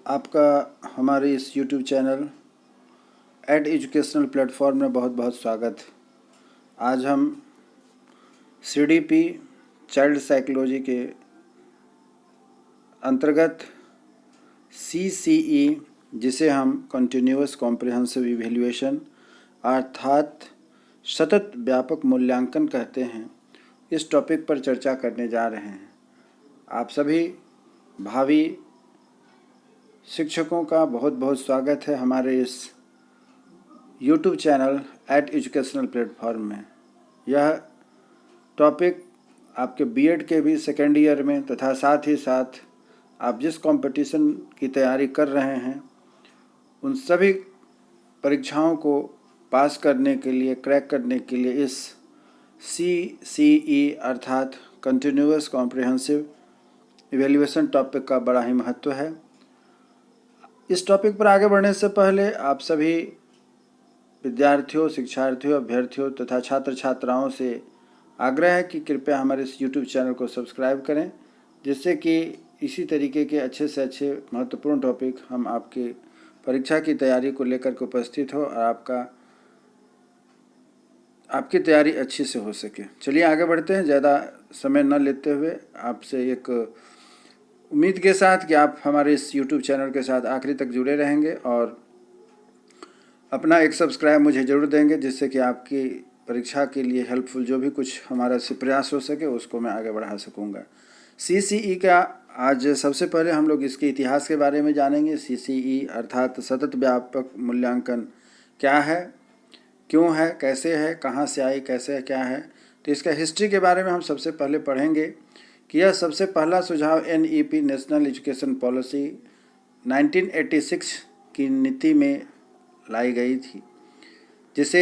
आपका हमारे इस YouTube चैनल एड एजुकेशनल प्लेटफॉर्म में बहुत बहुत स्वागत। आज हम CDP चाइल्ड साइकोलॉजी के अंतर्गत CCE, जिसे हम कंटिन्यूअस कॉम्प्रिहेंसिव इवैल्यूएशन अर्थात सतत व्यापक मूल्यांकन कहते हैं, इस टॉपिक पर चर्चा करने जा रहे हैं। आप सभी भावी शिक्षकों का बहुत बहुत स्वागत है हमारे इस YouTube channel at educational platform में। यह टॉपिक आपके बीएड के भी सेकेंड ईयर में तथा साथ ही साथ आप जिस कंपटीशन की तैयारी कर रहे हैं उन सभी परीक्षाओं को पास करने के लिए, क्रैक करने के लिए इस CCE अर्थात कंटिन्यूअस कॉम्प्रिहेंसिव इवैल्यूएशन टॉपिक का बड़ा ही महत्व है। इस टॉपिक पर आगे बढ़ने से पहले आप सभी विद्यार्थियों, शिक्षार्थियों, अभ्यर्थियों तथा छात्र छात्राओं से आग्रह है कि कृपया हमारे इस YouTube चैनल को सब्सक्राइब करें, जिससे कि इसी तरीके के अच्छे से अच्छे महत्वपूर्ण टॉपिक हम आपके परीक्षा की तैयारी को लेकर के उपस्थित हो और आपकी तैयारी अच्छी से हो सके। चलिए आगे बढ़ते हैं, ज़्यादा समय न लेते हुए आपसे एक उम्मीद के साथ कि आप हमारे इस YouTube चैनल के साथ आखिरी तक जुड़े रहेंगे और अपना एक सब्सक्राइब मुझे ज़रूर देंगे, जिससे कि आपकी परीक्षा के लिए हेल्पफुल जो भी कुछ हमारा से प्रयास हो सके उसको मैं आगे बढ़ा सकूंगा। CCE का आज सबसे पहले हम लोग इसके इतिहास के बारे में जानेंगे। CCE अर्थात सतत व्यापक मूल्यांकन क्या है, क्यों है, कैसे है, कहाँ से आई, कैसे है, क्या है। तो इसका हिस्ट्री के बारे में हम सबसे पहले पढ़ेंगे कि यह सबसे पहला सुझाव NEP नेशनल एजुकेशन पॉलिसी 1986 की नीति में लाई गई थी, जिसे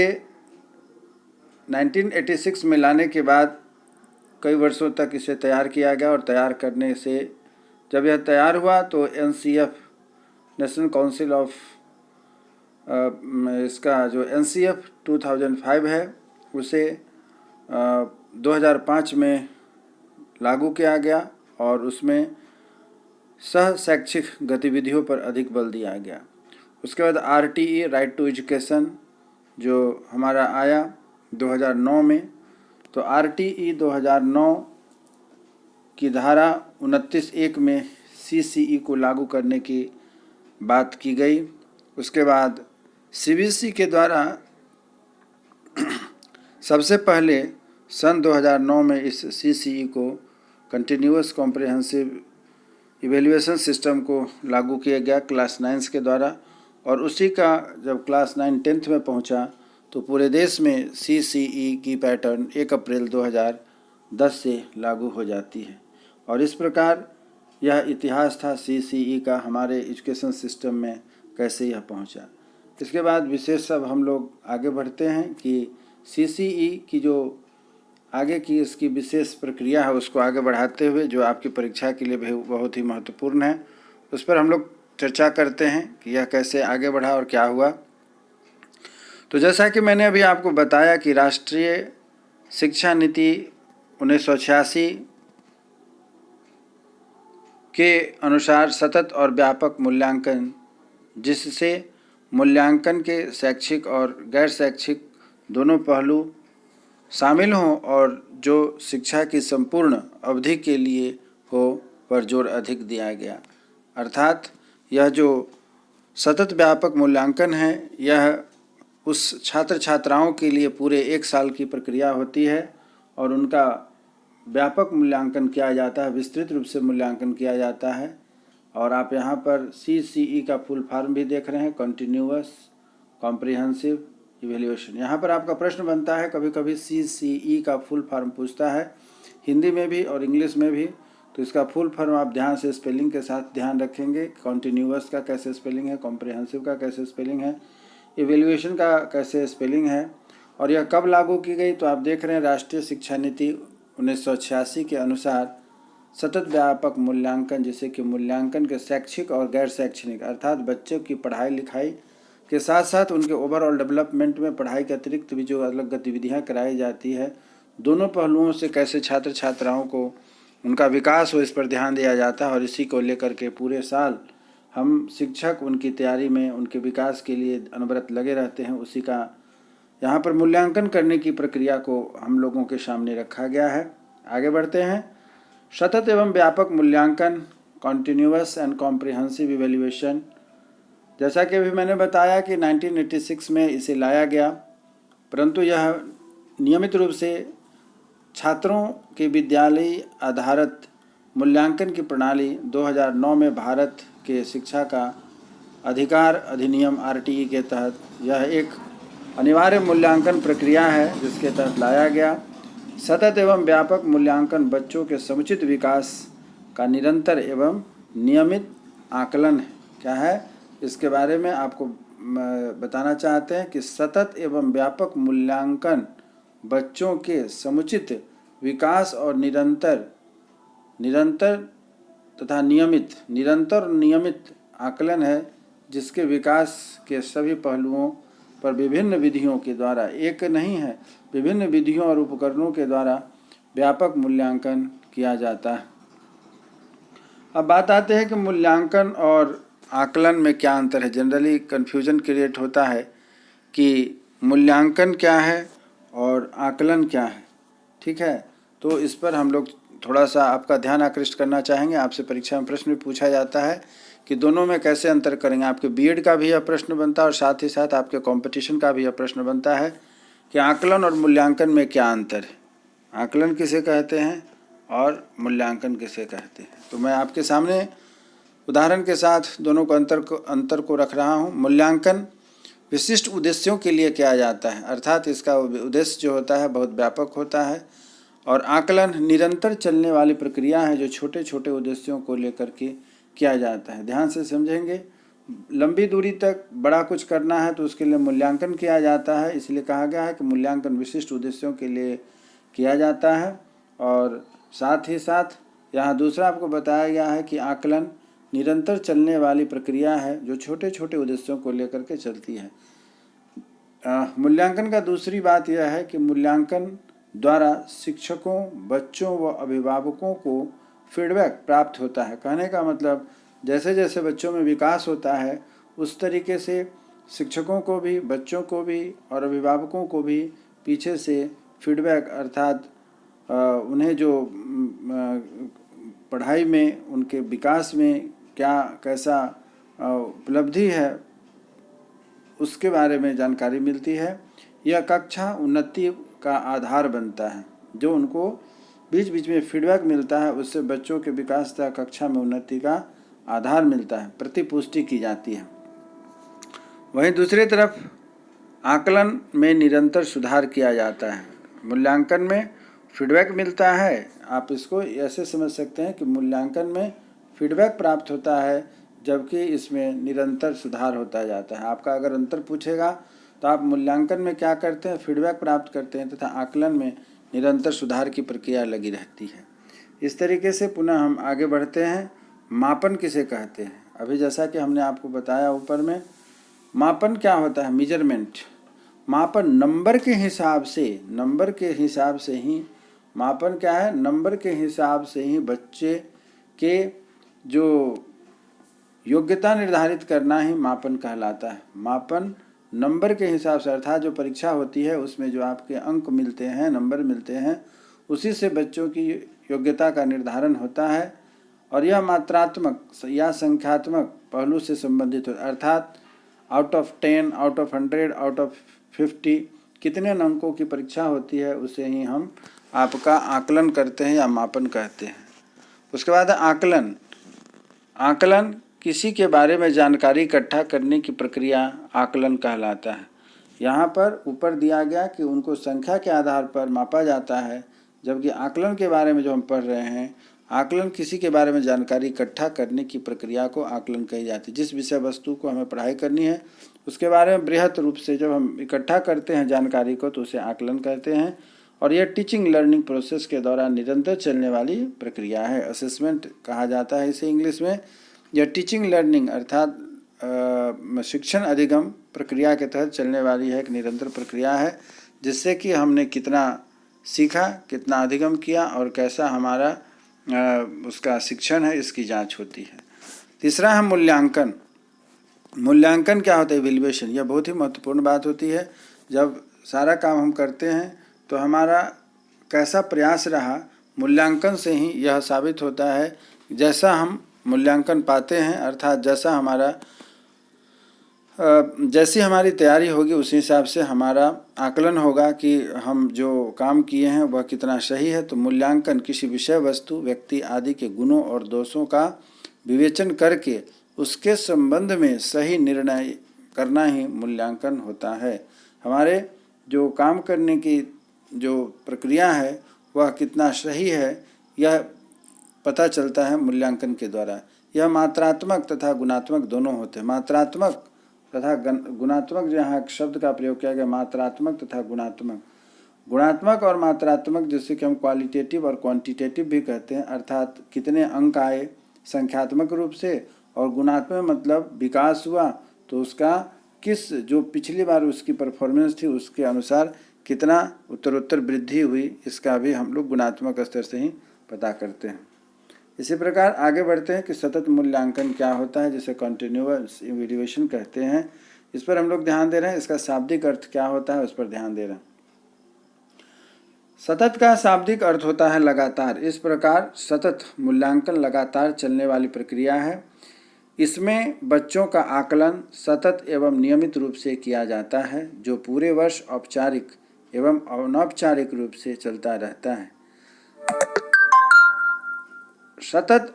1986 में लाने के बाद कई वर्षों तक इसे तैयार किया गया और तैयार करने से जब यह तैयार हुआ तो NCF नेशनल काउंसिल ऑफ इसका जो NCF 2005 है उसे 2005 में लागू किया गया और उसमें सह शैक्षिक गतिविधियों पर अधिक बल दिया गया। उसके बाद RTE राइट टू एजुकेशन जो हमारा आया 2009 में, तो RTE 2009 की धारा 29(1) में CCE को लागू करने की बात की गई। उसके बाद CBSE के द्वारा सबसे पहले सन 2009 में इस CCE को कंटिन्यूअस कॉम्प्रिहेंसिव इवैल्यूएशन सिस्टम को लागू किया गया क्लास 9 के द्वारा, और उसी का जब क्लास 9 10th में पहुंचा तो पूरे देश में CCE की पैटर्न 1 अप्रैल 2010 से लागू हो जाती है। और इस प्रकार यह इतिहास था CCE का हमारे एजुकेशन सिस्टम में कैसे यह पहुंचा। इसके बाद विशेष अब हम लोग आगे बढ़ते हैं कि CCE की जो आगे की इसकी विशेष प्रक्रिया है उसको आगे बढ़ाते हुए जो आपकी परीक्षा के लिए बहुत ही महत्वपूर्ण है उस पर हम लोग चर्चा करते हैं कि यह कैसे आगे बढ़ा और क्या हुआ। तो जैसा कि मैंने अभी आपको बताया कि राष्ट्रीय शिक्षा नीति 1986 के अनुसार सतत और व्यापक मूल्यांकन, जिससे मूल्यांकन के शैक्षिक और गैर शैक्षिक दोनों पहलू शामिल हों और जो शिक्षा की संपूर्ण अवधि के लिए हो पर जोर अधिक दिया गया। अर्थात यह जो सतत व्यापक मूल्यांकन है यह उस छात्र छात्राओं के लिए पूरे 1 साल की प्रक्रिया होती है और उनका व्यापक मूल्यांकन किया जाता है, विस्तृत रूप से मूल्यांकन किया जाता है। और आप यहाँ पर CCE का फुल फॉर्म भी देख रहे हैं, कंटिन्यूअस कॉम्प्रिहेंसिव इवैल्यूएशन। यहाँ पर आपका प्रश्न बनता है, कभी कभी CCE का फुल फॉर्म पूछता है हिंदी में भी और इंग्लिश में भी, तो इसका फुल फॉर्म आप ध्यान से स्पेलिंग के साथ ध्यान रखेंगे। कंटिन्यूअस का कैसे स्पेलिंग है, कॉम्प्रिहेंसिव का कैसे स्पेलिंग है, इवैल्यूएशन का कैसे स्पेलिंग है और यह कब लागू की गई। तो आप देख रहे हैं राष्ट्रीय शिक्षा नीति 1986 के अनुसार सतत व्यापक मूल्यांकन, जिसे कि मूल्यांकन के शैक्षिक और गैर शैक्षणिक अर्थात बच्चों की पढ़ाई लिखाई के साथ साथ उनके ओवरऑल डेवलपमेंट में पढ़ाई के अतिरिक्त भी जो अलग गतिविधियां कराई जाती है, दोनों पहलुओं से कैसे छात्र छात्राओं को उनका विकास हो इस पर ध्यान दिया जाता है। और इसी को लेकर के पूरे साल हम शिक्षक उनकी तैयारी में, उनके विकास के लिए अनवरत लगे रहते हैं, उसी का यहाँ पर मूल्यांकन करने की प्रक्रिया को हम लोगों के सामने रखा गया है। आगे बढ़ते हैं। सतत एवं व्यापक मूल्यांकन, कॉन्टिन्यूअस एंड कॉम्प्रिहेंसिव इवैल्यूएशन, जैसा कि अभी मैंने बताया कि 1986 में इसे लाया गया, परंतु यह नियमित रूप से छात्रों के विद्यालय आधारित मूल्यांकन की प्रणाली 2009 में भारत के शिक्षा का अधिकार अधिनियम आरटीई के तहत यह एक अनिवार्य मूल्यांकन प्रक्रिया है जिसके तहत लाया गया। सतत एवं व्यापक मूल्यांकन बच्चों के समुचित विकास का निरंतर एवं नियमित आकलन है। क्या है, इसके बारे में आपको बताना चाहते हैं कि सतत एवं व्यापक मूल्यांकन बच्चों के समुचित विकास और निरंतर तथा नियमित आकलन है, जिसके विकास के सभी पहलुओं पर विभिन्न विधियों के द्वारा, एक नहीं है, विभिन्न विधियों और उपकरणों के द्वारा व्यापक मूल्यांकन किया जाता है। अब बात आते हैं कि मूल्यांकन और आकलन में क्या अंतर है। जनरली कन्फ्यूजन क्रिएट होता है कि मूल्यांकन क्या है और आकलन क्या है। ठीक है, तो इस पर हम लोग थोड़ा सा आपका ध्यान आकृष्ट करना चाहेंगे। आपसे परीक्षा में प्रश्न भी पूछा जाता है कि दोनों में कैसे अंतर करेंगे। आपके बीएड का भी यह प्रश्न बनता है और साथ ही साथ आपके कंपटीशन का भी यह प्रश्न बनता है कि आकलन और मूल्यांकन में क्या अंतर है, आकलन किसे कहते हैं और मूल्यांकन किसे कहते हैं। तो मैं आपके सामने उदाहरण के साथ दोनों को अंतर को रख रहा हूँ। मूल्यांकन विशिष्ट उद्देश्यों के लिए किया जाता है, अर्थात इसका उद्देश्य जो होता है बहुत व्यापक होता है, और आकलन निरंतर चलने वाली प्रक्रिया है जो छोटे छोटे उद्देश्यों को लेकर के किया जाता है। ध्यान से समझेंगे। लंबी दूरी तक बड़ा कुछ करना है तो उसके लिए मूल्यांकन किया जाता है, इसलिए कहा गया है कि मूल्यांकन विशिष्ट उद्देश्यों के लिए किया जाता है। और साथ ही साथ यहाँ दूसरा आपको बताया गया है कि आकलन निरंतर चलने वाली प्रक्रिया है जो छोटे छोटे उद्देश्यों को लेकर के चलती है। मूल्यांकन का दूसरी बात यह है कि मूल्यांकन द्वारा शिक्षकों, बच्चों व अभिभावकों को फीडबैक प्राप्त होता है। कहने का मतलब जैसे जैसे बच्चों में विकास होता है उस तरीके से शिक्षकों को भी, बच्चों को भी और अभिभावकों को भी पीछे से फीडबैक, अर्थात उन्हें जो पढ़ाई में, उनके विकास में क्या कैसा उपलब्धि है उसके बारे में जानकारी मिलती है। यह कक्षा उन्नति का आधार बनता है। जो उनको बीच बीच में फीडबैक मिलता है उससे बच्चों के विकास तथा कक्षा में उन्नति का आधार मिलता है, प्रतिपुष्टि की जाती है। वहीं दूसरी तरफ आकलन में निरंतर सुधार किया जाता है। मूल्यांकन में फीडबैक मिलता है, आप इसको ऐसे समझ सकते हैं कि मूल्यांकन में फीडबैक प्राप्त होता है जबकि इसमें निरंतर सुधार होता जाता है। आपका अगर अंतर पूछेगा तो आप मूल्यांकन में क्या करते हैं, फीडबैक प्राप्त करते हैं, तथा आकलन में निरंतर सुधार की प्रक्रिया लगी रहती है। इस तरीके से पुनः हम आगे बढ़ते हैं। मापन किसे कहते हैं। अभी जैसा कि हमने आपको बताया ऊपर में, मापन क्या होता है, मेजरमेंट। मापन नंबर के हिसाब से ही मापन क्या है, नंबर के हिसाब से ही बच्चे के जो योग्यता निर्धारित करना ही मापन कहलाता है। मापन नंबर के हिसाब से, अर्थात जो परीक्षा होती है उसमें जो आपके अंक मिलते हैं, नंबर मिलते हैं, उसी से बच्चों की योग्यता का निर्धारण होता है। और यह मात्रात्मक या संख्यात्मक पहलू से संबंधित होता है, अर्थात out of 10, out of 100, out of 50 कितने अंकों की परीक्षा होती है उसे ही हम आपका आकलन करते हैं या मापन कहते हैं। उसके बाद आकलन। आकलन किसी के बारे में जानकारी इकट्ठा करने की प्रक्रिया आकलन कहलाता है। यहाँ पर ऊपर दिया गया कि उनको संख्या के आधार पर मापा जाता है, जबकि आकलन के बारे में जो हम पढ़ रहे हैं, आकलन किसी के बारे में जानकारी इकट्ठा करने की प्रक्रिया को आकलन कही जाती है। जिस विषय वस्तु को हमें पढ़ाई करनी है उसके बारे में बृहत रूप से जब हम इकट्ठा करते हैं जानकारी को तो उसे आकलन कहते हैं। और यह टीचिंग लर्निंग प्रोसेस के दौरान निरंतर चलने वाली प्रक्रिया है। असेसमेंट कहा जाता है इसे इंग्लिश में। यह टीचिंग लर्निंग अर्थात शिक्षण अधिगम प्रक्रिया के तहत चलने वाली है, एक निरंतर प्रक्रिया है जिससे कि हमने कितना सीखा, कितना अधिगम किया और कैसा हमारा उसका शिक्षण है, इसकी जांच होती है। तीसरा है मूल्यांकन। मूल्यांकन क्या होता है? इवैल्यूएशन। यह बहुत ही महत्वपूर्ण बात होती है। जब सारा काम हम करते हैं तो हमारा कैसा प्रयास रहा, मूल्यांकन से ही यह साबित होता है। जैसा हम मूल्यांकन पाते हैं, अर्थात जैसी हमारी तैयारी होगी उसी हिसाब से हमारा आकलन होगा कि हम जो काम किए हैं वह कितना सही है। तो मूल्यांकन किसी विषय वस्तु, व्यक्ति आदि के गुणों और दोषों का विवेचन करके उसके संबंध में सही निर्णय करना ही मूल्यांकन होता है। हमारे जो काम करने की जो प्रक्रिया है वह कितना सही है, यह पता चलता है मूल्यांकन के द्वारा। यह मात्रात्मक तथा गुणात्मक दोनों होते हैं। मात्रात्मक तथा गुणात्मक, यहाँ शब्द का प्रयोग किया गया, मात्रात्मक तथा गुणात्मक। गुणात्मक और मात्रात्मक जिससे कि हम क्वालिटेटिव और क्वांटिटेटिव भी कहते हैं, अर्थात कितने अंक आए संख्यात्मक रूप से, और गुणात्मक मतलब विकास हुआ तो उसका किस, जो पिछली बार उसकी परफॉर्मेंस थी उसके अनुसार कितना उत्तरोत्तर वृद्धि हुई, इसका भी हम लोग गुणात्मक स्तर से ही पता करते हैं। इसी प्रकार आगे बढ़ते हैं कि सतत मूल्यांकन क्या होता है, जिसे कंटिन्यूअस इवैल्यूएशन कहते हैं। इस पर हम लोग ध्यान दे रहे हैं। इसका शाब्दिक अर्थ क्या होता है उस पर ध्यान दे रहे हैं। सतत का शाब्दिक अर्थ होता है लगातार। इस प्रकार सतत मूल्यांकन लगातार चलने वाली प्रक्रिया है। इसमें बच्चों का आकलन सतत एवं नियमित रूप से किया जाता है, जो पूरे वर्ष औपचारिक एवं अनौपचारिक रूप से चलता रहता है। सतत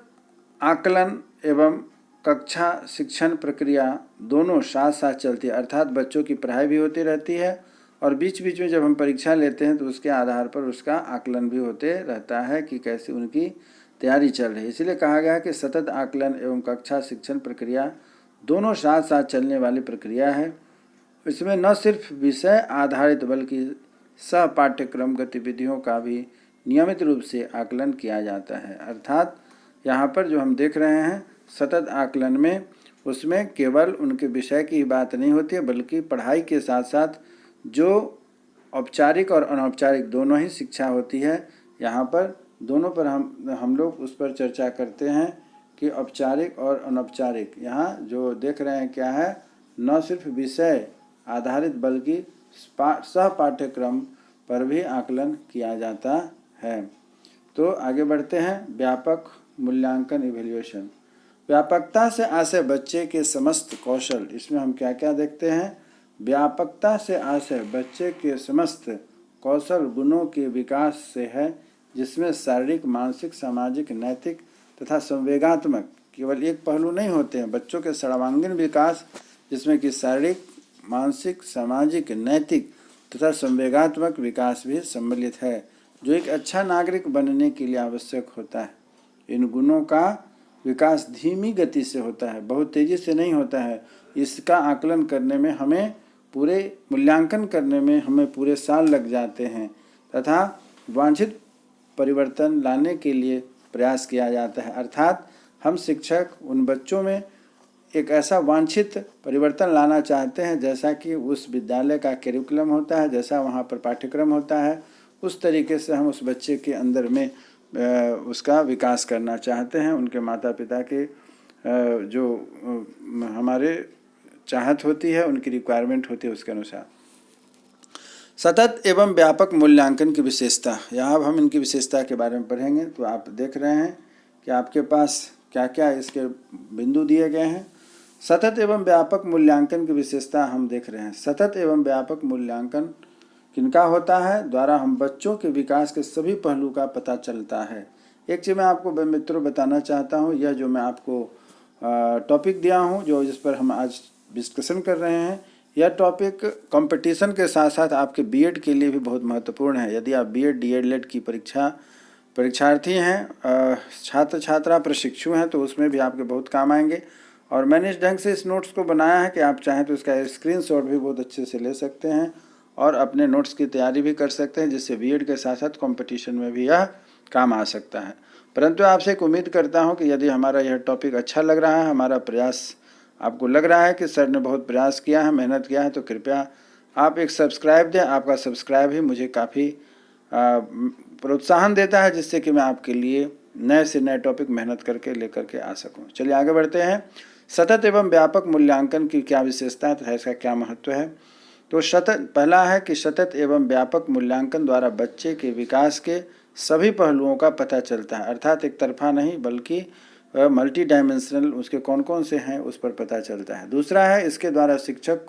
आकलन एवं कक्षा शिक्षण प्रक्रिया दोनों साथ साथ चलती है, अर्थात बच्चों की पढ़ाई भी होती रहती है और बीच बीच में जब हम परीक्षा लेते हैं तो उसके आधार पर उसका आकलन भी होते रहता है कि कैसे उनकी तैयारी चल रही है। इसलिए कहा गया है कि सतत आकलन एवं कक्षा शिक्षण प्रक्रिया दोनों साथ साथ चलने वाली प्रक्रिया है। इसमें न सिर्फ विषय आधारित बल्कि सह पाठ्यक्रम गतिविधियों का भी नियमित रूप से आकलन किया जाता है। अर्थात यहाँ पर जो हम देख रहे हैं सतत आकलन में, उसमें केवल उनके विषय की बात नहीं होती है बल्कि पढ़ाई के साथ साथ जो औपचारिक और अनौपचारिक दोनों ही शिक्षा होती है। यहाँ पर दोनों पर हम लोग उस पर चर्चा करते हैं कि औपचारिक और अनौपचारिक, यहाँ जो देख रहे हैं क्या है, न सिर्फ विषय आधारित बल्कि सह पाठ्यक्रम पर भी आकलन किया जाता है। तो आगे बढ़ते हैं। व्यापक मूल्यांकन इवैल्यूएशन। व्यापकता से आशय बच्चे के समस्त कौशल। इसमें हम क्या क्या देखते हैं? व्यापकता से आशय बच्चे के समस्त कौशल गुणों के विकास से है, जिसमें शारीरिक, मानसिक, सामाजिक, नैतिक तथा संवेगात्मक केवल एक पहलू नहीं होते हैं। बच्चों के सर्वांगीण विकास जिसमें कि शारीरिक, मानसिक, सामाजिक, नैतिक तथा संवेगात्मक विकास भी सम्मिलित है, जो एक अच्छा नागरिक बनने के लिए आवश्यक होता है। इन गुणों का विकास धीमी गति से होता है, बहुत तेज़ी से नहीं होता है। इसका आकलन करने में हमें मूल्यांकन करने में हमें पूरे साल लग जाते हैं तथा वांछित परिवर्तन लाने के लिए प्रयास किया जाता है। अर्थात हम शिक्षक उन बच्चों में एक ऐसा वांछित परिवर्तन लाना चाहते हैं जैसा कि उस विद्यालय का करिकुलम होता है, जैसा वहाँ पर पाठ्यक्रम होता है, उस तरीके से हम उस बच्चे के अंदर में उसका विकास करना चाहते हैं। उनके माता पिता के जो हमारे चाहत होती है, उनकी रिक्वायरमेंट होती है, उसके अनुसार। सतत एवं व्यापक मूल्यांकन की विशेषता। यहाँ अब हम इनकी विशेषता के बारे में पढ़ेंगे। तो आप देख रहे हैं कि आपके पास क्या क्या इसके बिंदु दिए गए हैं। सतत एवं व्यापक मूल्यांकन की विशेषता हम देख रहे हैं। सतत एवं व्यापक मूल्यांकन किनका होता है? द्वारा हम बच्चों के विकास के सभी पहलू का पता चलता है। एक चीज़ मैं आपको मित्रों बताना चाहता हूँ, यह जो मैं आपको टॉपिक दिया हूँ, जो जिस पर हम आज डिस्कशन कर रहे हैं, यह टॉपिक कंपटीशन के साथ साथ आपके बीएड के लिए भी बहुत महत्वपूर्ण है। यदि आप बीएड डीएलएड की परीक्षार्थी हैं, छात्र छात्रा प्रशिक्षु हैं, तो उसमें भी आपके बहुत काम आएंगे। और मैंने इस ढंग से इस नोट्स को बनाया है कि आप चाहें तो इसका स्क्रीनशॉट भी बहुत अच्छे से ले सकते हैं और अपने नोट्स की तैयारी भी कर सकते हैं, जिससे बीएड के साथ साथ कंपटीशन में भी यह काम आ सकता है। परंतु आपसे एक उम्मीद करता हूं कि यदि हमारा यह टॉपिक अच्छा लग रहा है, हमारा प्रयास आपको लग रहा है कि सर ने बहुत प्रयास किया है, मेहनत किया है, तो कृपया आप एक सब्सक्राइब दें। आपका सब्सक्राइब ही मुझे काफ़ी प्रोत्साहन देता है, जिससे कि मैं आपके लिए नए से नए टॉपिक मेहनत करके लेकर के आ सकूं। चलिए आगे बढ़ते हैं। सतत एवं व्यापक मूल्यांकन की क्या विशेषता है तथा इसका क्या महत्व है। तो पहला है कि सतत एवं व्यापक मूल्यांकन द्वारा बच्चे के विकास के सभी पहलुओं का पता चलता है, अर्थात एक तरफा नहीं बल्कि मल्टी डायमेंशनल उसके कौन कौन से हैं उस पर पता चलता है। दूसरा है इसके द्वारा शिक्षक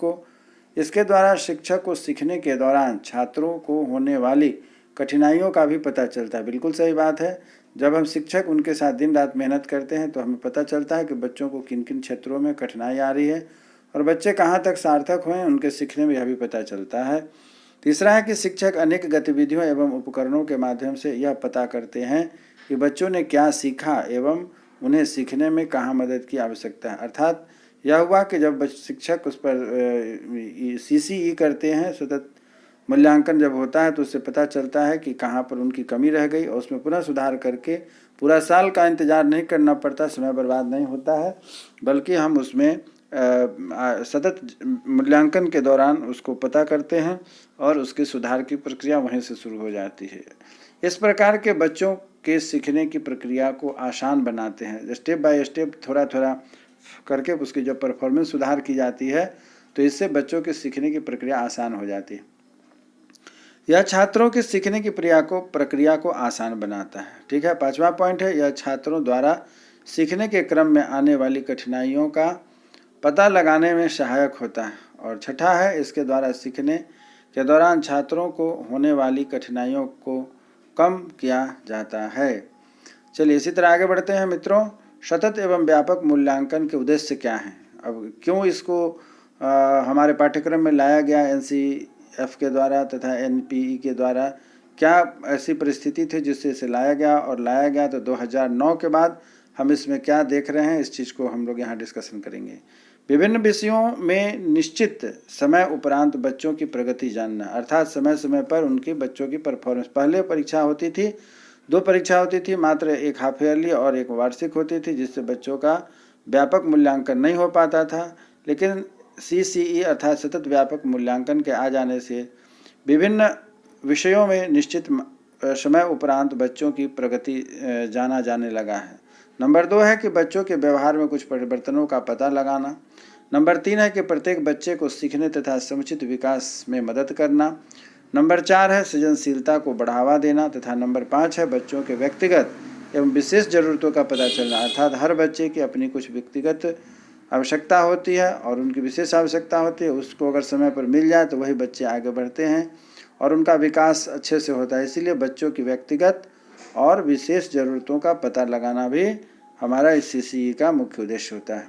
को सीखने के दौरान छात्रों को होने वाली कठिनाइयों का भी पता चलता है। बिल्कुल सही बात है। जब हम शिक्षक उनके साथ दिन रात मेहनत करते हैं तो हमें पता चलता है कि बच्चों को किन किन क्षेत्रों में कठिनाई आ रही है और बच्चे कहाँ तक सार्थक हुए उनके सीखने में यह भी पता चलता है। तीसरा है कि शिक्षक अनेक गतिविधियों एवं उपकरणों के माध्यम से यह पता करते हैं कि बच्चों ने क्या सीखा एवं उन्हें सीखने में कहाँ मदद की आवश्यकता है। अर्थात यह हुआ कि जब शिक्षक उस पर CCE करते हैं, सतत मूल्यांकन जब होता है तो उससे पता चलता है कि कहाँ पर उनकी कमी रह गई और उसमें पुनः सुधार करके पूरा साल का इंतज़ार नहीं करना पड़ता, समय बर्बाद नहीं होता है, बल्कि हम उसमें सतत मूल्यांकन के दौरान उसको पता करते हैं और उसके सुधार की प्रक्रिया वहीं से शुरू हो जाती है। इस प्रकार के बच्चों के सीखने की प्रक्रिया को आसान बनाते हैं। स्टेप बाय स्टेप थोड़ा थोड़ा करके उसकी जब परफॉर्मेंस सुधार की जाती है तो इससे बच्चों के सीखने की प्रक्रिया आसान हो जाती है। यह छात्रों के सीखने की प्रक्रिया को आसान बनाता है। ठीक है, पांचवा पॉइंट है यह छात्रों द्वारा सीखने के क्रम में आने वाली कठिनाइयों का पता लगाने में सहायक होता है। और छठा है इसके द्वारा सीखने के दौरान छात्रों को होने वाली कठिनाइयों को कम किया जाता है। चलिए इसी तरह आगे बढ़ते हैं मित्रों। सतत एवं व्यापक मूल्यांकन के उद्देश्य क्या हैं, अब क्यों इसको हमारे पाठ्यक्रम में लाया गया NCF के द्वारा तथा NPE के द्वारा, क्या ऐसी परिस्थिति थी जिससे इसे लाया गया और लाया गया तो 2009 के बाद हम इसमें क्या देख रहे हैं, इस चीज़ को हम लोग यहाँ डिस्कशन करेंगे। विभिन्न विषयों में निश्चित समय उपरांत बच्चों की प्रगति जानना, अर्थात समय समय पर उनकी बच्चों की परफॉर्मेंस। पहले परीक्षा होती थी, 2 परीक्षा होती थी, मात्र एक हाफ ईयरली और एक वार्षिक होती थी, जिससे बच्चों का व्यापक मूल्यांकन नहीं हो पाता था। लेकिन CCE अर्थात सतत व्यापक मूल्यांकन के आ जाने से विभिन्न विषयों में निश्चित समय उपरांत बच्चों की प्रगति जाना जाने लगा है। नंबर 2 है कि बच्चों के व्यवहार में कुछ परिवर्तनों का पता लगाना। नंबर 3 है कि प्रत्येक बच्चे को सीखने तथा समुचित विकास में मदद करना। नंबर 4 है सृजनशीलता को बढ़ावा देना तथा नंबर 5 है बच्चों के व्यक्तिगत एवं विशेष ज़रूरतों का पता चलना, अर्थात हर बच्चे की अपनी कुछ व्यक्तिगत आवश्यकता होती है और उनकी विशेष आवश्यकता होती है, उसको अगर समय पर मिल जाए तो वही बच्चे आगे बढ़ते हैं और उनका विकास अच्छे से होता है। इसीलिए बच्चों की व्यक्तिगत और विशेष ज़रूरतों का पता लगाना भी हमारा इस CCE का मुख्य उद्देश्य होता है।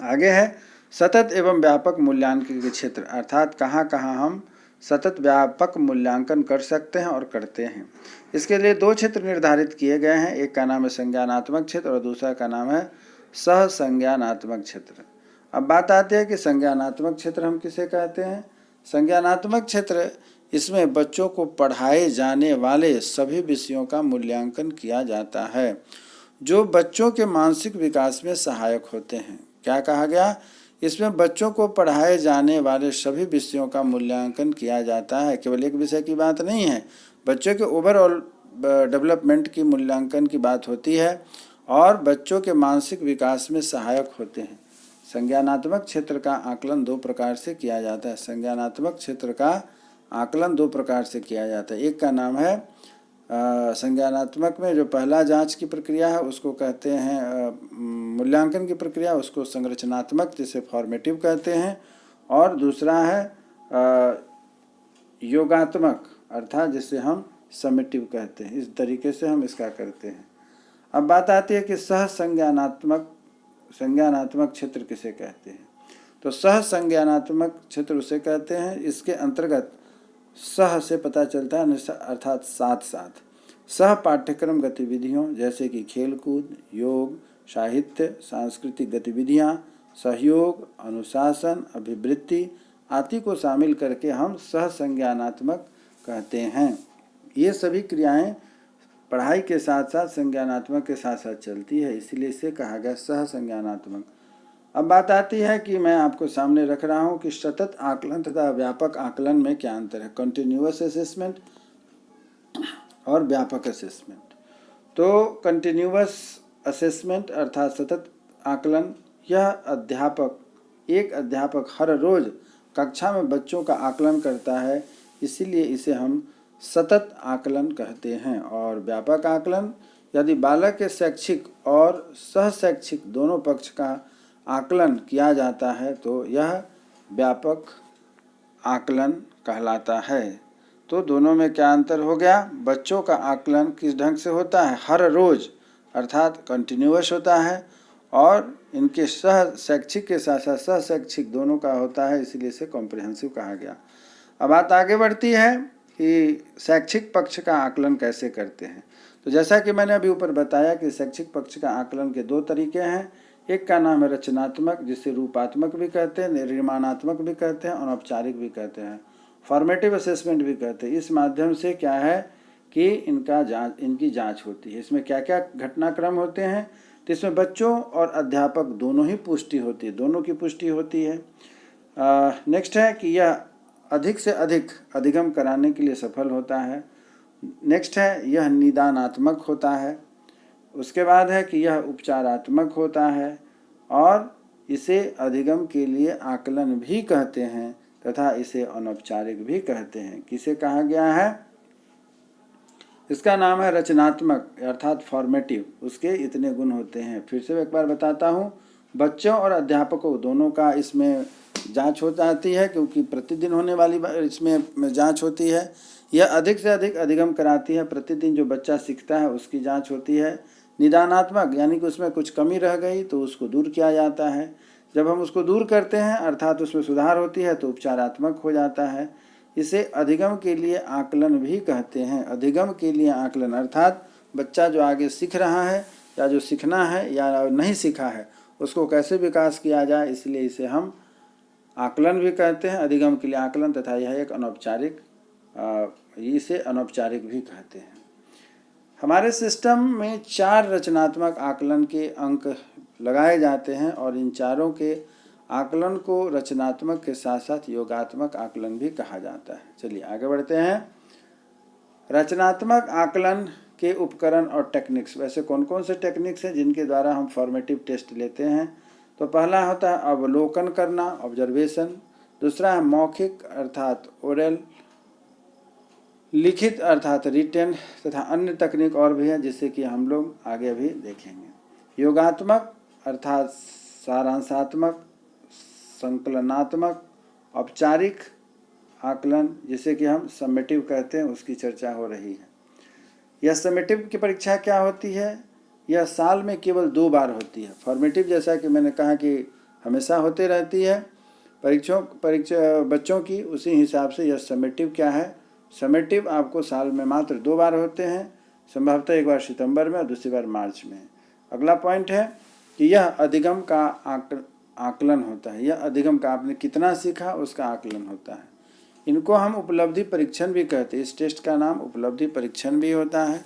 आगे है सतत एवं व्यापक मूल्यांकन के क्षेत्र, अर्थात कहाँ कहाँ हम सतत व्यापक मूल्यांकन कर सकते हैं और करते हैं। इसके लिए 2 क्षेत्र निर्धारित किए गए हैं, एक का नाम है संज्ञानात्मक क्षेत्र और दूसरा का नाम है सह संज्ञानात्मक क्षेत्र। अब बात आती है कि संज्ञानात्मक क्षेत्र हम किसे कहते हैं। संज्ञानात्मक क्षेत्र, इसमें बच्चों को पढ़ाए जाने वाले सभी विषयों का मूल्यांकन किया जाता है जो बच्चों के मानसिक विकास में सहायक होते हैं। क्या कहा गया, इसमें बच्चों को पढ़ाए जाने वाले सभी विषयों का मूल्यांकन किया जाता है। केवल एक विषय की बात नहीं है, बच्चों के ओवरऑल डेवलपमेंट की मूल्यांकन की बात होती है और बच्चों के मानसिक विकास में सहायक होते हैं। संज्ञानात्मक क्षेत्र का आकलन 2 प्रकार से किया जाता है। संज्ञानात्मक क्षेत्र का आकलन 2 प्रकार से किया जाता है। एक का नाम है संज्ञानात्मक में जो पहला जांच की प्रक्रिया है उसको कहते हैं मूल्यांकन की प्रक्रिया, उसको संरचनात्मक जिसे फॉर्मेटिव कहते हैं, और दूसरा है योगात्मक अर्थात जिसे हम समेटिव कहते हैं। इस तरीके से हम इसका करते हैं। अब बात आती है कि सह संज्ञानात्मक क्षेत्र किसे कहते हैं। तो सह संज्ञानात्मक क्षेत्र उसे कहते हैं, इसके अंतर्गत सह से पता चलता है अर्थात साथ साथ सह पाठ्यक्रम गतिविधियों जैसे कि खेलकूद, योग, साहित्य, सांस्कृतिक गतिविधियाँ, सहयोग, अनुशासन, अभिवृत्ति आदि को शामिल करके हम सह संज्ञानात्मक कहते हैं। ये सभी क्रियाएं पढ़ाई के साथ साथ संज्ञानात्मक के साथ साथ चलती है, इसीलिए इसे कहा गया सह संज्ञानात्मक। अब बात आती है कि मैं आपको सामने रख रहा हूँ कि सतत आकलन तथा व्यापक आकलन में क्या अंतर है, कंटिन्यूअस असेसमेंट और व्यापक असेसमेंट। तो कंटिन्यूअस असेसमेंट अर्थात सतत आकलन, एक अध्यापक हर रोज कक्षा में बच्चों का आकलन करता है, इसीलिए इसे हम सतत आकलन कहते हैं। और व्यापक आकलन, यदि बालक के शैक्षिक और सह-शैक्षिक दोनों पक्ष का आकलन किया जाता है तो यह व्यापक आकलन कहलाता है। तो दोनों में क्या अंतर हो गया? बच्चों का आकलन किस ढंग से होता है? हर रोज अर्थात कंटिन्यूअस होता है, और इनके सह शैक्षिक के साथ साथ सह शैक्षिक दोनों का होता है, इसीलिए इसे कॉम्प्रिहेंसिव कहा गया। अब बात आगे बढ़ती है कि शैक्षिक पक्ष का आकलन कैसे करते हैं। तो जैसा कि मैंने अभी ऊपर बताया कि शैक्षिक पक्ष का आकलन के दो तरीके हैं। एक का नाम है रचनात्मक, जिसे रूपात्मक भी कहते हैं, निर्माणात्मक भी कहते हैं, अनौपचारिक भी कहते हैं, फॉर्मेटिव असेसमेंट भी कहते हैं। इस माध्यम से क्या है कि इनकी जांच होती है। इसमें क्या क्या घटनाक्रम होते हैं? तो इसमें बच्चों और अध्यापक दोनों ही पुष्टि होती है, दोनों की पुष्टि होती है। नेक्स्ट है कि यह अधिक से अधिक अधिगम कराने के लिए सफल होता है। नेक्स्ट है यह निदानात्मक होता है। उसके बाद है कि यह उपचारात्मक होता है, और इसे अधिगम के लिए आकलन भी कहते हैं तथा इसे अनौपचारिक भी कहते हैं। किसे कहा गया है? इसका नाम है रचनात्मक अर्थात फॉर्मेटिव। उसके इतने गुण होते हैं। फिर से एक बार बताता हूँ, बच्चों और अध्यापकों दोनों का इसमें जांच हो जाती है, क्योंकि प्रतिदिन होने वाली इसमें जांच होती है। यह अधिक से अधिक अधिगम कराती है, प्रतिदिन जो बच्चा सीखता है उसकी जांच होती है। निदानात्मक यानी कि उसमें कुछ कमी रह गई तो उसको दूर किया जाता है। जब हम उसको दूर करते हैं अर्थात उसमें सुधार होती है तो उपचारात्मक हो जाता है। इसे अधिगम के लिए आकलन भी कहते हैं। अधिगम के लिए आकलन अर्थात बच्चा जो आगे सीख रहा है या जो सीखना है या नहीं सीखा है उसको कैसे विकास किया जाए, इसलिए इसे हम आकलन भी कहते हैं, अधिगम के लिए आकलन। तथा यह एक अनौपचारिक, इसे अनौपचारिक भी कहते हैं। हमारे सिस्टम में 4 रचनात्मक आकलन के अंक लगाए जाते हैं, और इन चारों के आकलन को रचनात्मक के साथ साथ योगात्मक आकलन भी कहा जाता है। चलिए आगे बढ़ते हैं। रचनात्मक आकलन के उपकरण और टेक्निक्स। वैसे कौन कौन से टेक्निक्स हैं जिनके द्वारा हम फॉर्मेटिव टेस्ट लेते हैं? तो पहला होता है अवलोकन करना, ऑब्जर्वेशन। दूसरा है मौखिक अर्थात ओरल, लिखित अर्थात रिटेन, तथा अन्य तकनीक और भी हैं जिससे कि हम लोग आगे भी देखेंगे। योगात्मक अर्थात सारांशात्मक, संकलनात्मक, औपचारिक आकलन जिसे कि हम समेटिव कहते हैं, उसकी चर्चा हो रही है। यह समेटिव की परीक्षा क्या होती है? यह साल में केवल 2 बार होती है। फॉर्मेटिव जैसा कि मैंने कहा कि हमेशा होते रहती है परीक्षा बच्चों की, उसी हिसाब से यह समेटिव क्या है? समेटिव आपको साल में मात्र 2 बार होते हैं, संभवतः एक बार सितंबर में और दूसरी बार मार्च में। अगला पॉइंट है कि यह अधिगम का आकलन होता है। यह अधिगम का आपने कितना सीखा उसका आकलन होता है। इनको हम उपलब्धि परीक्षण भी कहते हैं। इस टेस्ट का नाम उपलब्धि परीक्षण भी होता है।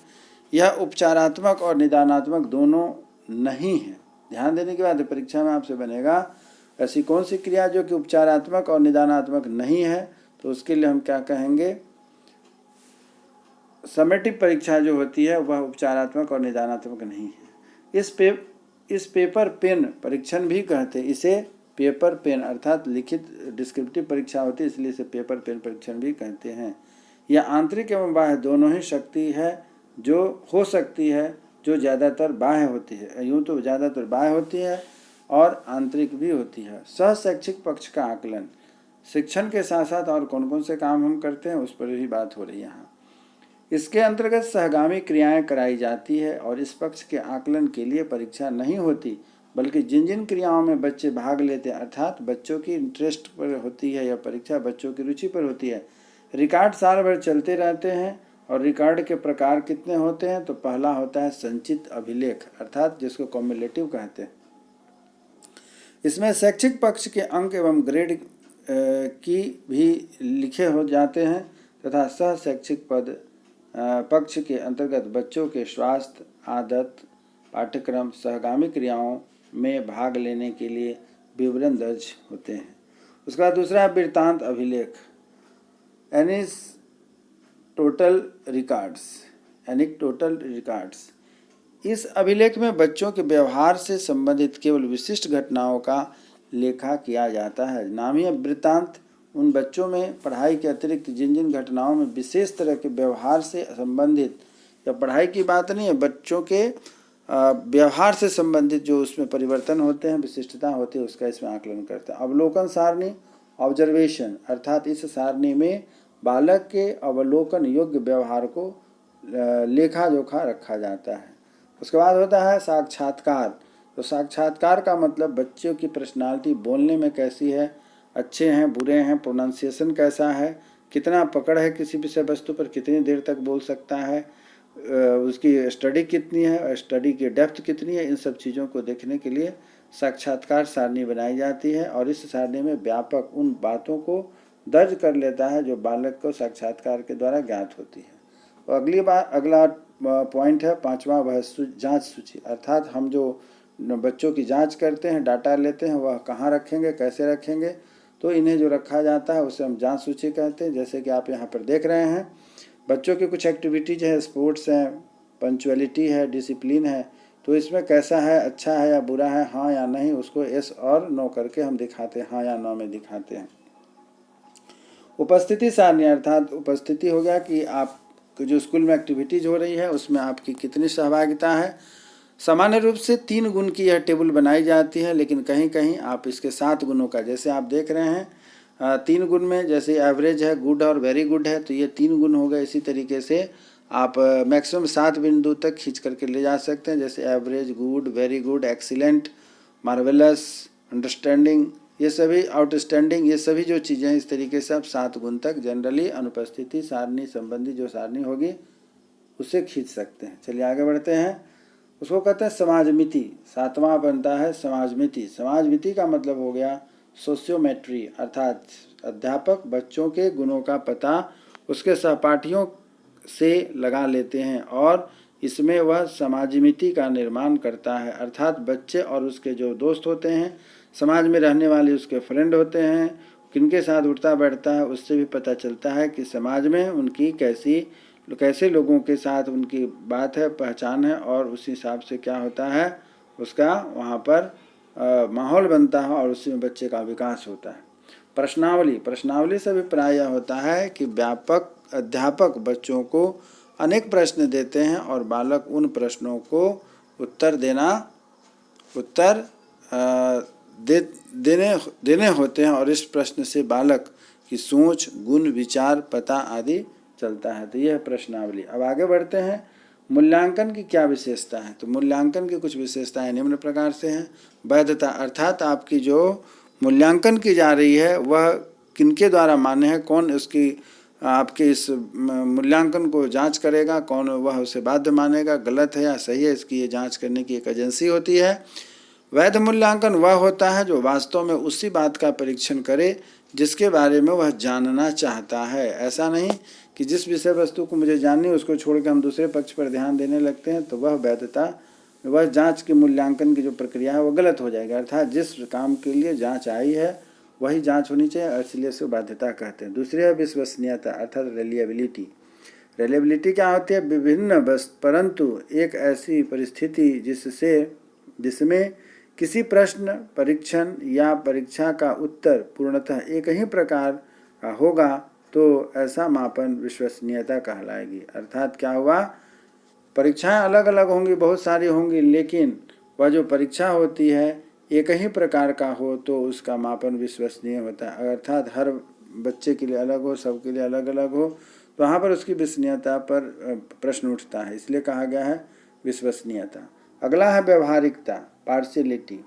यह उपचारात्मक और निदानात्मक दोनों नहीं है। ध्यान देने के बाद परीक्षा में आपसे बनेगा ऐसी कौन सी क्रिया जो कि उपचारात्मक और निदानात्मक नहीं है, तो उसके लिए हम क्या कहेंगे? समेटिव परीक्षा जो होती है वह उपचारात्मक और निदानात्मक नहीं है। इस पेपर पेन परीक्षण भी कहते हैं। इसे पेपर पेन अर्थात लिखित डिस्क्रिप्टिव परीक्षा होती है, इसलिए इसे पेपर पेन परीक्षण भी कहते हैं। यह आंतरिक एवं बाह्य दोनों ही शक्ति है जो हो सकती है, जो ज़्यादातर बाह्य होती है। यूँ तो ज़्यादातर बाह्य होती है और आंतरिक भी होती है। सह शैक्षिक पक्ष का आकलन, शिक्षण के साथ साथ और कौन कौन से काम हम करते हैं उस पर भी बात हो रही है यहाँ। इसके अंतर्गत सहगामी क्रियाएं कराई जाती है, और इस पक्ष के आकलन के लिए परीक्षा नहीं होती, बल्कि जिन जिन क्रियाओं में बच्चे भाग लेते हैं अर्थात बच्चों की इंटरेस्ट पर होती है, या परीक्षा बच्चों की रुचि पर होती है। रिकॉर्ड साल भर चलते रहते हैं, और रिकॉर्ड के प्रकार कितने होते हैं? तो पहला होता है संचित अभिलेख अर्थात जिसको कॉम्युलेटिव कहते हैं। इसमें शैक्षिक पक्ष के अंक एवं ग्रेड की भी लिखे हो जाते हैं, तथा सह शैक्षिक पक्ष के अंतर्गत बच्चों के स्वास्थ्य, आदत, पाठ्यक्रम, सहगामी क्रियाओं में भाग लेने के लिए विवरण दर्ज होते हैं। उसके बाद दूसरा वृत्तांत अभिलेख, एनेक्टोटल रिकॉर्ड्स। इस अभिलेख में बच्चों के व्यवहार से संबंधित केवल विशिष्ट घटनाओं का लेखा किया जाता है। नामी वृत्तांत उन बच्चों में पढ़ाई के अतिरिक्त जिन जिन घटनाओं में विशेष तरह के व्यवहार से संबंधित, या पढ़ाई की बात नहीं है, बच्चों के व्यवहार से संबंधित जो उसमें परिवर्तन होते हैं, विशिष्टता होती है, उसका इसमें आकलन करते हैं। अवलोकन सारणी, ऑब्जर्वेशन, अर्थात इस सारणी में बालक के अवलोकन योग्य व्यवहार को लेखा जोखा रखा जाता है। उसके बाद होता है साक्षात्कार। तो साक्षात्कार का मतलब बच्चों की पर्सनालिटी बोलने में कैसी है, अच्छे हैं, बुरे हैं, प्रोनाउंसिएशन कैसा है, कितना पकड़ है किसी विषय वस्तु पर, कितनी देर तक बोल सकता है, उसकी स्टडी कितनी है, स्टडी की डेप्थ कितनी है, इन सब चीज़ों को देखने के लिए साक्षात्कार सारणी बनाई जाती है। और इस सारणी में व्यापक उन बातों को दर्ज कर लेता है जो बालक को साक्षात्कार के द्वारा ज्ञात होती है। और अगला पॉइंट है 5वां, वह जांच सूची। अर्थात हम जो बच्चों की जांच करते हैं, डाटा लेते हैं, वह कहाँ रखेंगे, कैसे रखेंगे, तो इन्हें जो रखा जाता है उसे हम जांच सूची कहते हैं। जैसे कि आप यहाँ पर देख रहे हैं, बच्चों की कुछ एक्टिविटीज़ है, स्पोर्ट्स हैं, पंचुअलिटी है, डिसिप्लिन है, तो इसमें कैसा है, अच्छा है या बुरा है, हाँ या नहीं, उसको यस और नो करके हम दिखाते हैं, हाँ या नो में दिखाते हैं। उपस्थिति सारणी, अर्थात उपस्थिति हो गया कि आप जो स्कूल में एक्टिविटीज़ हो रही है उसमें आपकी कितनी सहभागिता है। सामान्य रूप से 3 गुण की यह टेबल बनाई जाती है, लेकिन कहीं कहीं आप इसके 7 गुणों का, जैसे आप देख रहे हैं 3 गुण में जैसे एवरेज है, गुड और वेरी गुड है, तो ये 3 गुण हो गए। इसी तरीके से आप मैक्सिमम 7 बिंदु तक खींच करके ले जा सकते हैं, जैसे average, good, very good, excellent, marvellous, understanding, ये सभी आउटस्टैंडिंग, ये सभी जो चीज़ें हैं, इस तरीके से आप 7 गुण तक जनरली अनुपस्थिति सारणी संबंधी जो सारणी होगी उसे खींच सकते हैं। चलिए आगे बढ़ते हैं। उसको कहते हैं समाजमिति। 7वां बनता है समाजमिति। समाजमिति का मतलब हो गया सोशियोमेट्री, अर्थात अध्यापक बच्चों के गुणों का पता उसके सहपाठियों से लगा लेते हैं और इसमें वह समाजमिति का निर्माण करता है। अर्थात बच्चे और उसके जो दोस्त होते हैं, समाज में रहने वाले उसके फ्रेंड होते हैं, किनके साथ उठता बैठता है, उससे भी पता चलता है कि समाज में उनकी कैसे लोगों के साथ उनकी बात है, पहचान है, और उस हिसाब से क्या होता है, उसका वहाँ पर माहौल बनता है और उसी में बच्चे का विकास होता है। प्रश्नावली से भी प्रायः होता है कि अध्यापक बच्चों को अनेक प्रश्न देते हैं और बालक उन प्रश्नों को उत्तर देने होते हैं, और इस प्रश्न से बालक की सोच, गुण, विचार, पता आदि चलता है। तो यह है प्रश्नावली। अब आगे बढ़ते हैं। मूल्यांकन की क्या विशेषता है? तो मूल्यांकन की कुछ विशेषताएं निम्न प्रकार से हैं। वैधता, अर्थात आपकी जो मूल्यांकन की जा रही है वह किनके द्वारा मान्य है, कौन उसकी आपके इस मूल्यांकन को जांच करेगा, कौन वह उसे बाध्य मानेगा, गलत है या सही है, इसकी ये जांच करने की एक एजेंसी होती है। वैध मूल्यांकन वह होता है जो वास्तव में उसी बात का परीक्षण करे जिसके बारे में वह जानना चाहता है। ऐसा नहीं कि जिस विषय वस्तु को मुझे जाननी है उसको छोड़ के हम दूसरे पक्ष पर ध्यान देने लगते हैं, तो वह वैधता, वह जांच के मूल्यांकन की जो प्रक्रिया है वो गलत हो जाएगा। अर्थात जिस काम के लिए जांच आई है वही जांच होनी चाहिए, इसलिए इसको बाध्यता कहते हैं। दूसरी है विश्वसनीयता, अर्थात रिलायबिलिटी। रिलायबिलिटी क्या होती है? विभिन्न परंतु एक ऐसी परिस्थिति जिसमें किसी प्रश्न, परीक्षण या परीक्षा का उत्तर पूर्णतः एक ही प्रकार का होगा, तो ऐसा मापन विश्वसनीयता कहलाएगी। अर्थात क्या हुआ, परीक्षाएं अलग अलग होंगी, बहुत सारी होंगी, लेकिन वह जो परीक्षा होती है एक ही प्रकार का हो तो उसका मापन विश्वसनीय होता है। अर्थात हर बच्चे के लिए अलग हो, सबके लिए अलग अलग हो, तो वहाँ पर उसकी विश्वसनीयता पर प्रश्न उठता है, इसलिए कहा गया है विश्वसनीयता। अगला है व्यवहारिकता, पार्शियलिटी।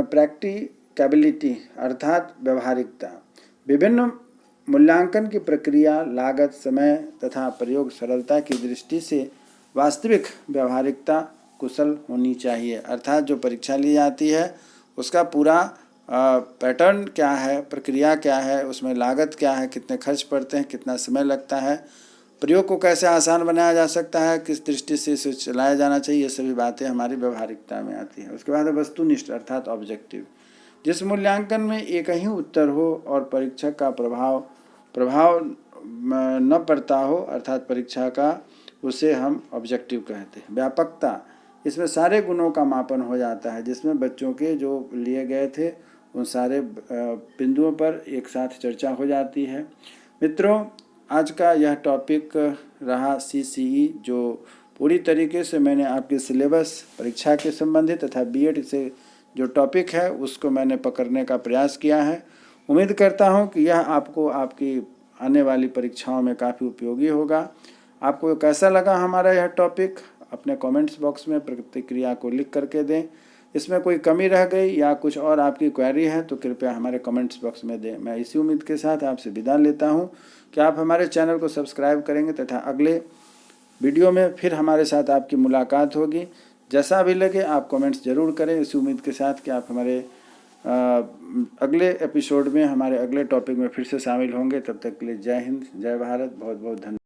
प्रैक्टिकबिलिटी, अर्थात व्यवहारिकता। विभिन्न मूल्यांकन की प्रक्रिया, लागत, समय तथा प्रयोग सरलता की दृष्टि से वास्तविक व्यवहारिकता कुशल होनी चाहिए। अर्थात जो परीक्षा ली जाती है उसका पूरा पैटर्न क्या है, प्रक्रिया क्या है, उसमें लागत क्या है, कितने खर्च पड़ते हैं, कितना समय लगता है, प्रयोग को कैसे आसान बनाया जा सकता है, किस दृष्टि से इसे चलाया जाना चाहिए, ये सभी बातें हमारी व्यवहारिकता में आती हैं। उसके बाद वस्तुनिष्ठ, अर्थात ऑब्जेक्टिव। जिस मूल्यांकन में एक ही उत्तर हो और परीक्षक का प्रभाव न पड़ता हो, अर्थात परीक्षा का उसे हम ऑब्जेक्टिव कहते हैं। व्यापकता, इसमें सारे गुणों का मापन हो जाता है, जिसमें बच्चों के जो लिए गए थे उन सारे बिंदुओं पर एक साथ चर्चा हो जाती है। मित्रों, आज का यह टॉपिक रहा CCE, जो पूरी तरीके से मैंने आपके सिलेबस, परीक्षा के संबंधित तथा B.Ed से जो टॉपिक है उसको मैंने पकड़ने का प्रयास किया है। उम्मीद करता हूं कि यह आपको आपकी आने वाली परीक्षाओं में काफ़ी उपयोगी होगा। आपको कैसा लगा हमारा यह टॉपिक, अपने कमेंट्स बॉक्स में प्रतिक्रिया को लिख करके दें। इसमें कोई कमी रह गई या कुछ और आपकी क्वेरी है तो कृपया हमारे कमेंट्स बॉक्स में दें। मैं इसी उम्मीद के साथ आपसे विदा लेता हूं कि आप हमारे चैनल को सब्सक्राइब करेंगे तथा अगले वीडियो में फिर हमारे साथ आपकी मुलाकात होगी। जैसा भी लगे आप कमेंट्स ज़रूर करें, इसी उम्मीद के साथ कि आप हमारे अगले एपिसोड में, हमारे अगले टॉपिक में फिर से शामिल होंगे। तब तक के लिए जय हिंद, जय भारत, बहुत बहुत धन्यवाद।